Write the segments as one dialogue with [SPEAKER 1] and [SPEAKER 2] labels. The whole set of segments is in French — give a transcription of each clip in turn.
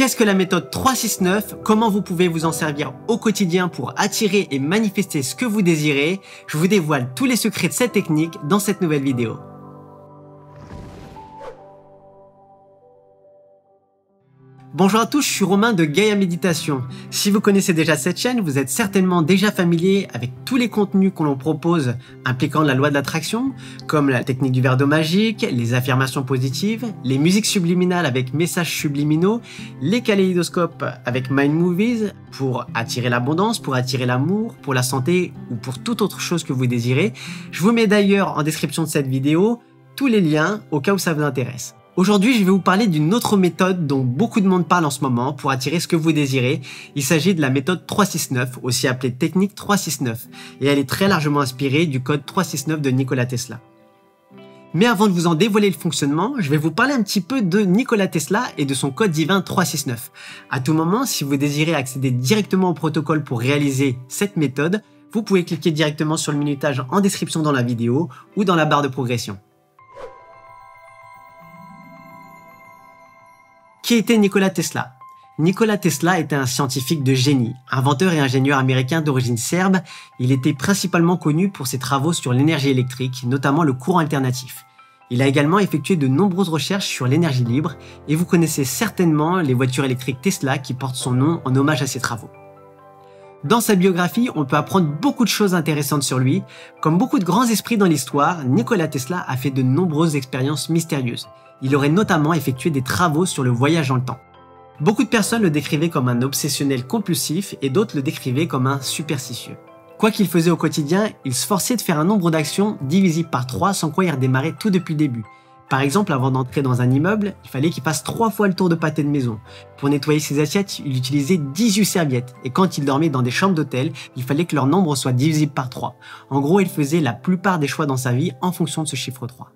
[SPEAKER 1] Qu'est-ce que la méthode 3-6-9? Comment vous pouvez vous en servir au quotidien pour attirer et manifester ce que vous désirez? Je vous dévoile tous les secrets de cette technique dans cette nouvelle vidéo. Bonjour à tous, je suis Romain de Gaia Méditation. Si vous connaissez déjà cette chaîne, vous êtes certainement déjà familier avec tous les contenus que l'on propose impliquant la loi de l'attraction, comme la technique du verre d'eau magique, les affirmations positives, les musiques subliminales avec messages subliminaux, les kaléidoscopes avec Mind Movies pour attirer l'abondance, pour attirer l'amour, pour la santé ou pour toute autre chose que vous désirez. Je vous mets d'ailleurs en description de cette vidéo tous les liens au cas où ça vous intéresse. Aujourd'hui, je vais vous parler d'une autre méthode dont beaucoup de monde parle en ce moment pour attirer ce que vous désirez. Il s'agit de la méthode 3-6-9, aussi appelée technique 3-6-9, et elle est très largement inspirée du code 3-6-9 de Nikola Tesla. Mais avant de vous en dévoiler le fonctionnement, je vais vous parler un petit peu de Nikola Tesla et de son code divin 3-6-9. À tout moment, si vous désirez accéder directement au protocole pour réaliser cette méthode, vous pouvez cliquer directement sur le minutage en description dans la vidéo ou dans la barre de progression. Qui était Nikola Tesla? Nikola Tesla était un scientifique de génie, inventeur et ingénieur américain d'origine serbe. Il était principalement connu pour ses travaux sur l'énergie électrique, notamment le courant alternatif. Il a également effectué de nombreuses recherches sur l'énergie libre et vous connaissez certainement les voitures électriques Tesla qui portent son nom en hommage à ses travaux. Dans sa biographie, on peut apprendre beaucoup de choses intéressantes sur lui. Comme beaucoup de grands esprits dans l'histoire, Nikola Tesla a fait de nombreuses expériences mystérieuses. Il aurait notamment effectué des travaux sur le voyage dans le temps. Beaucoup de personnes le décrivaient comme un obsessionnel compulsif et d'autres le décrivaient comme un superstitieux. Quoi qu'il faisait au quotidien, il se forçait de faire un nombre d'actions divisible par 3 sans quoi il redémarrait tout depuis le début. Par exemple, avant d'entrer dans un immeuble, il fallait qu'il fasse 3 fois le tour de pâté de maison. Pour nettoyer ses assiettes, il utilisait 18 serviettes. Et quand il dormait dans des chambres d'hôtel, il fallait que leur nombre soit divisible par 3. En gros, il faisait la plupart des choix dans sa vie en fonction de ce chiffre 3.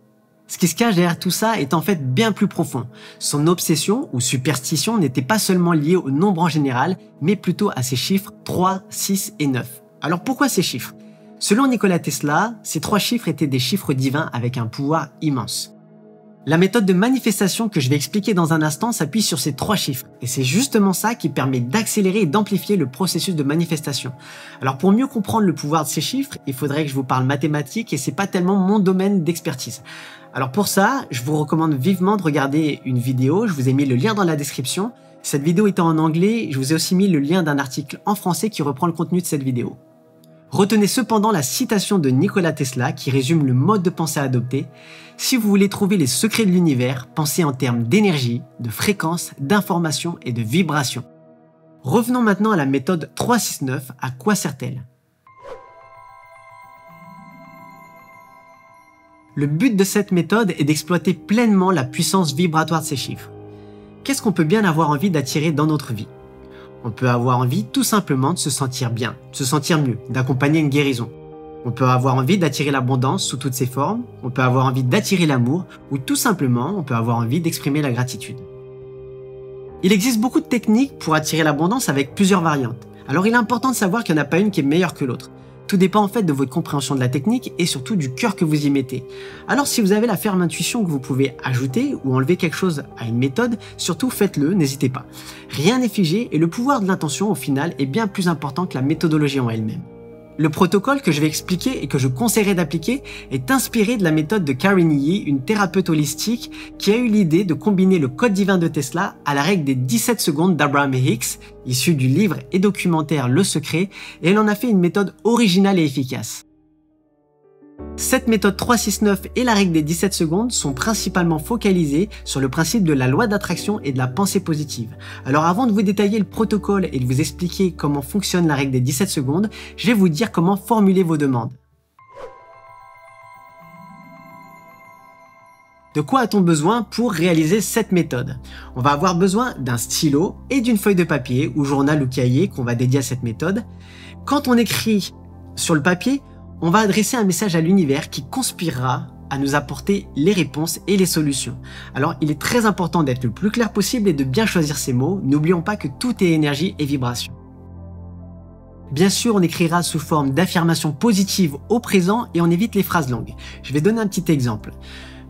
[SPEAKER 1] Ce qui se cache derrière tout ça est en fait bien plus profond. Son obsession ou superstition n'était pas seulement liée au nombre en général, mais plutôt à ces chiffres 3, 6 et 9. Alors pourquoi ces chiffres? Selon Nikola Tesla, ces 3 chiffres étaient des chiffres divins avec un pouvoir immense. La méthode de manifestation que je vais expliquer dans un instant s'appuie sur ces 3 chiffres. Et c'est justement ça qui permet d'accélérer et d'amplifier le processus de manifestation. Alors pour mieux comprendre le pouvoir de ces chiffres, il faudrait que je vous parle mathématiques et c'est pas tellement mon domaine d'expertise. Alors pour ça, je vous recommande vivement de regarder une vidéo, je vous ai mis le lien dans la description. Cette vidéo étant en anglais, je vous ai aussi mis le lien d'un article en français qui reprend le contenu de cette vidéo. Retenez cependant la citation de Nikola Tesla qui résume le mode de pensée à adopter. Si vous voulez trouver les secrets de l'univers, pensez en termes d'énergie, de fréquence, d'information et de vibration. Revenons maintenant à la méthode 3-6-9, à quoi sert-elle? Le but de cette méthode est d'exploiter pleinement la puissance vibratoire de ces chiffres. Qu'est-ce qu'on peut bien avoir envie d'attirer dans notre vie? On peut avoir envie tout simplement de se sentir bien, de se sentir mieux, d'accompagner une guérison. On peut avoir envie d'attirer l'abondance sous toutes ses formes, on peut avoir envie d'attirer l'amour, ou tout simplement on peut avoir envie d'exprimer la gratitude. Il existe beaucoup de techniques pour attirer l'abondance avec plusieurs variantes. Alors il est important de savoir qu'il n'y en a pas une qui est meilleure que l'autre. Tout dépend en fait de votre compréhension de la technique et surtout du cœur que vous y mettez. Alors si vous avez la ferme intuition que vous pouvez ajouter ou enlever quelque chose à une méthode, surtout faites-le, n'hésitez pas. Rien n'est figé et le pouvoir de l'intention au final est bien plus important que la méthodologie en elle-même. Le protocole que je vais expliquer et que je conseillerais d'appliquer est inspiré de la méthode de Karen Yi, une thérapeute holistique qui a eu l'idée de combiner le code divin de Tesla à la règle des 17 secondes d'Abraham Hicks, issue du livre et documentaire Le Secret, et elle en a fait une méthode originale et efficace. Cette méthode 3-6-9 et la règle des 17 secondes sont principalement focalisées sur le principe de la loi d'attraction et de la pensée positive. Alors avant de vous détailler le protocole et de vous expliquer comment fonctionne la règle des 17 secondes, je vais vous dire comment formuler vos demandes. De quoi a-t-on besoin pour réaliser cette méthode? On va avoir besoin d'un stylo et d'une feuille de papier ou journal ou cahier qu'on va dédier à cette méthode. Quand on écrit sur le papier, on va adresser un message à l'univers qui conspirera à nous apporter les réponses et les solutions. Alors il est très important d'être le plus clair possible et de bien choisir ses mots. N'oublions pas que tout est énergie et vibration. Bien sûr, on écrira sous forme d'affirmations positives au présent et on évite les phrases longues. Je vais donner un petit exemple.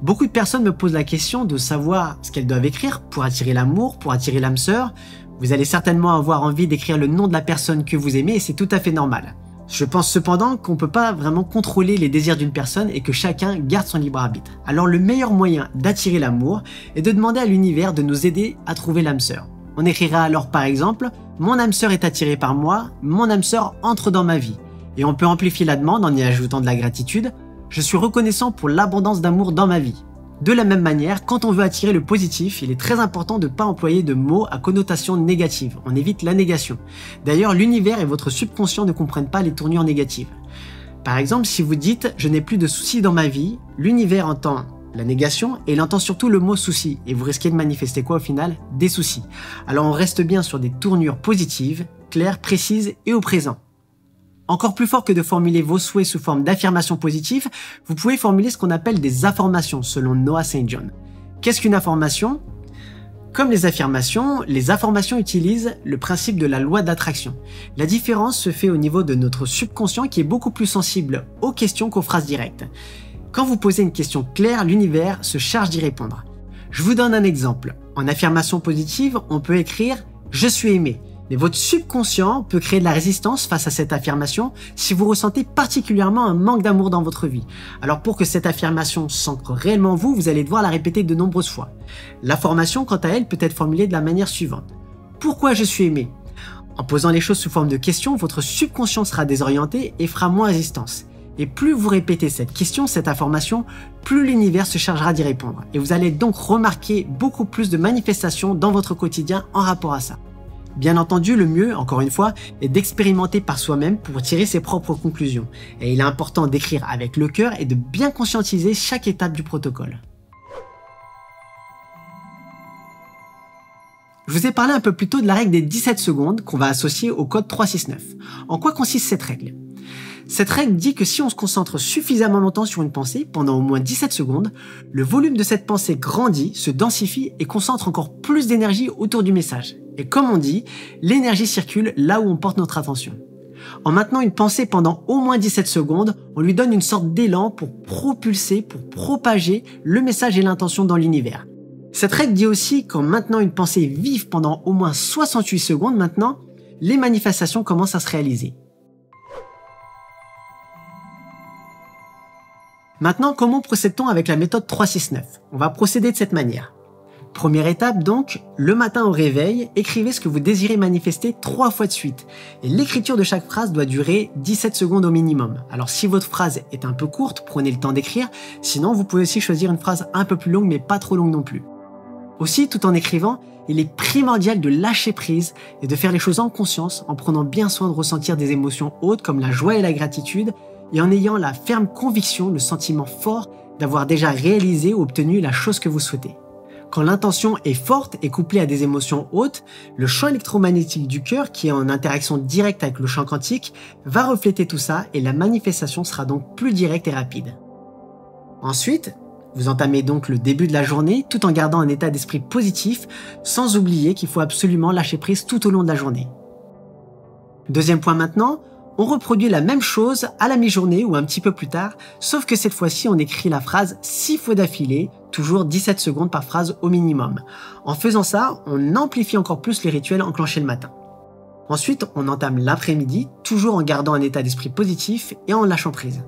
[SPEAKER 1] Beaucoup de personnes me posent la question de savoir ce qu'elles doivent écrire pour attirer l'amour, pour attirer l'âme sœur. Vous allez certainement avoir envie d'écrire le nom de la personne que vous aimez et c'est tout à fait normal. Je pense cependant qu'on ne peut pas vraiment contrôler les désirs d'une personne et que chacun garde son libre arbitre. Alors le meilleur moyen d'attirer l'amour est de demander à l'univers de nous aider à trouver l'âme sœur. On écrira alors par exemple « Mon âme sœur est attirée par moi, mon âme sœur entre dans ma vie ». Et on peut amplifier la demande en y ajoutant de la gratitude. Je suis reconnaissant pour l'abondance d'amour dans ma vie. De la même manière, quand on veut attirer le positif, il est très important de ne pas employer de mots à connotation négative. On évite la négation. D'ailleurs, l'univers et votre subconscient ne comprennent pas les tournures négatives. Par exemple, si vous dites « je n'ai plus de soucis dans ma vie », l'univers entend la négation et il entend surtout le mot souci. Et vous risquez de manifester quoi au final? Des soucis. Alors on reste bien sur des tournures positives, claires, précises et au présent. Encore plus fort que de formuler vos souhaits sous forme d'affirmations positives, vous pouvez formuler ce qu'on appelle des affirmations selon Noah St. John. Qu'est-ce qu'une affirmation? Comme les affirmations utilisent le principe de la loi d'attraction. La différence se fait au niveau de notre subconscient qui est beaucoup plus sensible aux questions qu'aux phrases directes. Quand vous posez une question claire, l'univers se charge d'y répondre. Je vous donne un exemple. En affirmation positive, on peut écrire « je suis aimé ». Mais votre subconscient peut créer de la résistance face à cette affirmation si vous ressentez particulièrement un manque d'amour dans votre vie. Alors pour que cette affirmation s'ancre réellement en vous, vous allez devoir la répéter de nombreuses fois. L'affirmation, quant à elle, peut être formulée de la manière suivante. Pourquoi je suis aimé? En posant les choses sous forme de questions, votre subconscient sera désorienté et fera moins résistance. Et plus vous répétez cette question, cette information, plus l'univers se chargera d'y répondre. Et vous allez donc remarquer beaucoup plus de manifestations dans votre quotidien en rapport à ça. Bien entendu, le mieux, encore une fois, est d'expérimenter par soi-même pour tirer ses propres conclusions. Et il est important d'écrire avec le cœur et de bien conscientiser chaque étape du protocole. Je vous ai parlé un peu plus tôt de la règle des 17 secondes qu'on va associer au code 369. En quoi consiste cette règle? Cette règle dit que si on se concentre suffisamment longtemps sur une pensée, pendant au moins 17 secondes, le volume de cette pensée grandit, se densifie et concentre encore plus d'énergie autour du message. Et comme on dit, l'énergie circule là où on porte notre attention. En maintenant une pensée pendant au moins 17 secondes, on lui donne une sorte d'élan pour propulser, pour propager le message et l'intention dans l'univers. Cette règle dit aussi qu'en maintenant une pensée vive pendant au moins 68 secondes maintenant, les manifestations commencent à se réaliser. Maintenant, comment procède-t-on avec la méthode 369? On va procéder de cette manière. Première étape donc, le matin au réveil, écrivez ce que vous désirez manifester 3 fois de suite. Et l'écriture de chaque phrase doit durer 17 secondes au minimum. Alors si votre phrase est un peu courte, prenez le temps d'écrire. Sinon, vous pouvez aussi choisir une phrase un peu plus longue, mais pas trop longue non plus. Aussi, tout en écrivant, il est primordial de lâcher prise et de faire les choses en conscience, en prenant bien soin de ressentir des émotions hautes comme la joie et la gratitude, et en ayant la ferme conviction, le sentiment fort d'avoir déjà réalisé ou obtenu la chose que vous souhaitez. Quand l'intention est forte et couplée à des émotions hautes, le champ électromagnétique du cœur, qui est en interaction directe avec le champ quantique, va refléter tout ça et la manifestation sera donc plus directe et rapide. Ensuite, vous entamez donc le début de la journée tout en gardant un état d'esprit positif, sans oublier qu'il faut absolument lâcher prise tout au long de la journée. Deuxième point maintenant, on reproduit la même chose à la mi-journée ou un petit peu plus tard, sauf que cette fois-ci on écrit la phrase 6 fois d'affilée, toujours 17 secondes par phrase au minimum. En faisant ça, on amplifie encore plus les rituels enclenchés le matin. Ensuite, on entame l'après-midi, toujours en gardant un état d'esprit positif et en lâchant prise.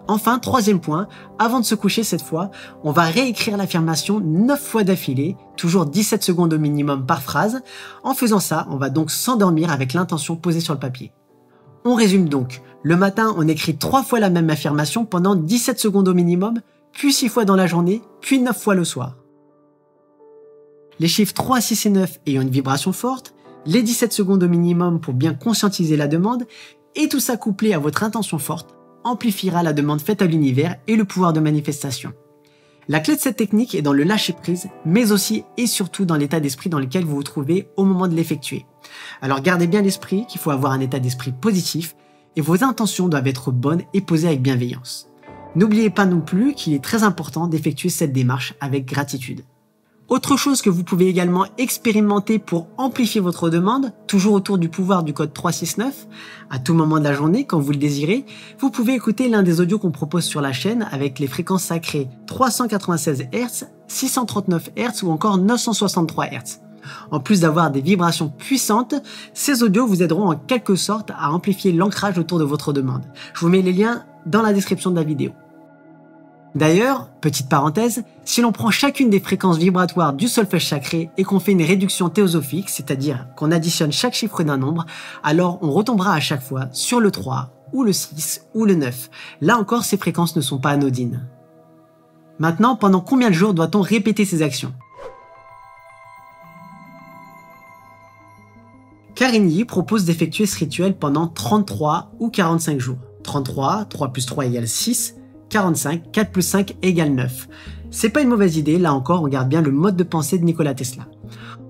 [SPEAKER 1] Enfin, troisième point, avant de se coucher cette fois, on va réécrire l'affirmation 9 fois d'affilée, toujours 17 secondes au minimum par phrase. En faisant ça, on va donc s'endormir avec l'intention posée sur le papier. On résume donc. Le matin, on écrit 3 fois la même affirmation pendant 17 secondes au minimum, puis 6 fois dans la journée, puis 9 fois le soir. Les chiffres 3, 6 et 9 ayant une vibration forte, les 17 secondes au minimum pour bien conscientiser la demande, et tout ça couplé à votre intention forte, amplifiera la demande faite à l'univers et le pouvoir de manifestation. La clé de cette technique est dans le lâcher-prise, mais aussi et surtout dans l'état d'esprit dans lequel vous vous trouvez au moment de l'effectuer. Alors gardez bien l'esprit qu'il faut avoir un état d'esprit positif et vos intentions doivent être bonnes et posées avec bienveillance. N'oubliez pas non plus qu'il est très important d'effectuer cette démarche avec gratitude. Autre chose que vous pouvez également expérimenter pour amplifier votre demande, toujours autour du pouvoir du code 369, à tout moment de la journée quand vous le désirez, vous pouvez écouter l'un des audios qu'on propose sur la chaîne avec les fréquences sacrées 396 Hz, 639 Hz ou encore 963 Hz. En plus d'avoir des vibrations puissantes, ces audios vous aideront en quelque sorte à amplifier l'ancrage autour de votre demande. Je vous mets les liens dans la description de la vidéo. D'ailleurs, petite parenthèse, si l'on prend chacune des fréquences vibratoires du solfège sacré et qu'on fait une réduction théosophique, c'est-à-dire qu'on additionne chaque chiffre d'un nombre, alors on retombera à chaque fois sur le 3, ou le 6, ou le 9. Là encore, ces fréquences ne sont pas anodines. Maintenant, pendant combien de jours doit-on répéter ces actions ? Carigny propose d'effectuer ce rituel pendant 33 ou 45 jours. 33, 3 plus 3 égale 6, 45, 4 plus 5 égale 9. C'est pas une mauvaise idée, là encore on garde bien le mode de pensée de Nikola Tesla.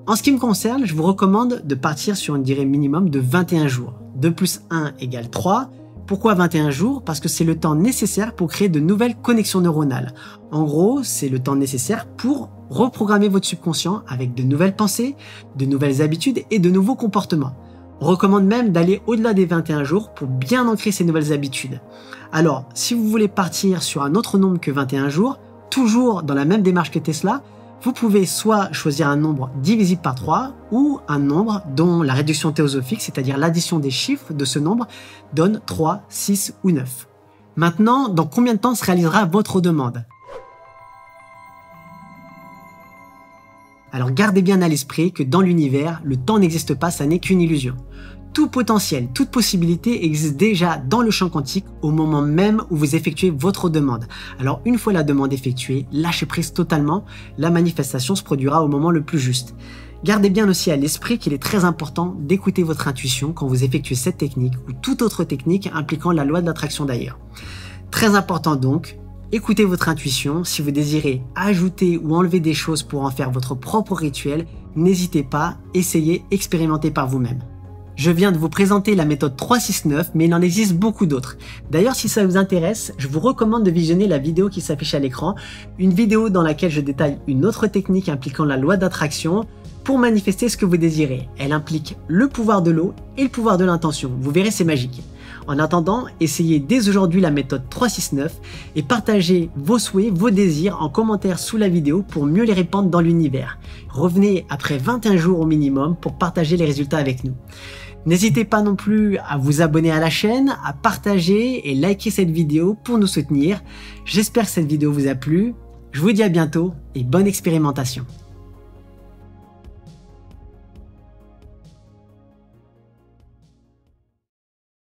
[SPEAKER 1] En ce qui me concerne, je vous recommande de partir sur une durée minimum de 21 jours. 2 plus 1 égale 3. Pourquoi 21 jours ? Parce que c'est le temps nécessaire pour créer de nouvelles connexions neuronales. En gros, c'est le temps nécessaire pour reprogrammer votre subconscient avec de nouvelles pensées, de nouvelles habitudes et de nouveaux comportements. On recommande même d'aller au-delà des 21 jours pour bien ancrer ces nouvelles habitudes. Alors, si vous voulez partir sur un autre nombre que 21 jours, toujours dans la même démarche que Tesla, vous pouvez soit choisir un nombre divisible par 3 ou un nombre dont la réduction théosophique, c'est-à-dire l'addition des chiffres de ce nombre, donne 3, 6 ou 9. Maintenant, dans combien de temps se réalisera votre demande ? Alors gardez bien à l'esprit que dans l'univers, le temps n'existe pas, ça n'est qu'une illusion. Tout potentiel, toute possibilité existe déjà dans le champ quantique au moment même où vous effectuez votre demande. Alors une fois la demande effectuée, lâchez prise totalement, la manifestation se produira au moment le plus juste. Gardez bien aussi à l'esprit qu'il est très important d'écouter votre intuition quand vous effectuez cette technique ou toute autre technique impliquant la loi de l'attraction d'ailleurs. Très important donc, écoutez votre intuition. Si vous désirez ajouter ou enlever des choses pour en faire votre propre rituel, n'hésitez pas, essayez, expérimentez par vous-même. Je viens de vous présenter la méthode 369, mais il en existe beaucoup d'autres. D'ailleurs, si ça vous intéresse, je vous recommande de visionner la vidéo qui s'affiche à l'écran, une vidéo dans laquelle je détaille une autre technique impliquant la loi d'attraction pour manifester ce que vous désirez. Elle implique le pouvoir de l'eau et le pouvoir de l'intention. Vous verrez, c'est magique. En attendant, essayez dès aujourd'hui la méthode 369 et partagez vos souhaits, vos désirs en commentaire sous la vidéo pour mieux les répandre dans l'univers. Revenez après 21 jours au minimum pour partager les résultats avec nous. N'hésitez pas non plus à vous abonner à la chaîne, à partager et liker cette vidéo pour nous soutenir. J'espère que cette vidéo vous a plu. Je vous dis à bientôt et bonne expérimentation.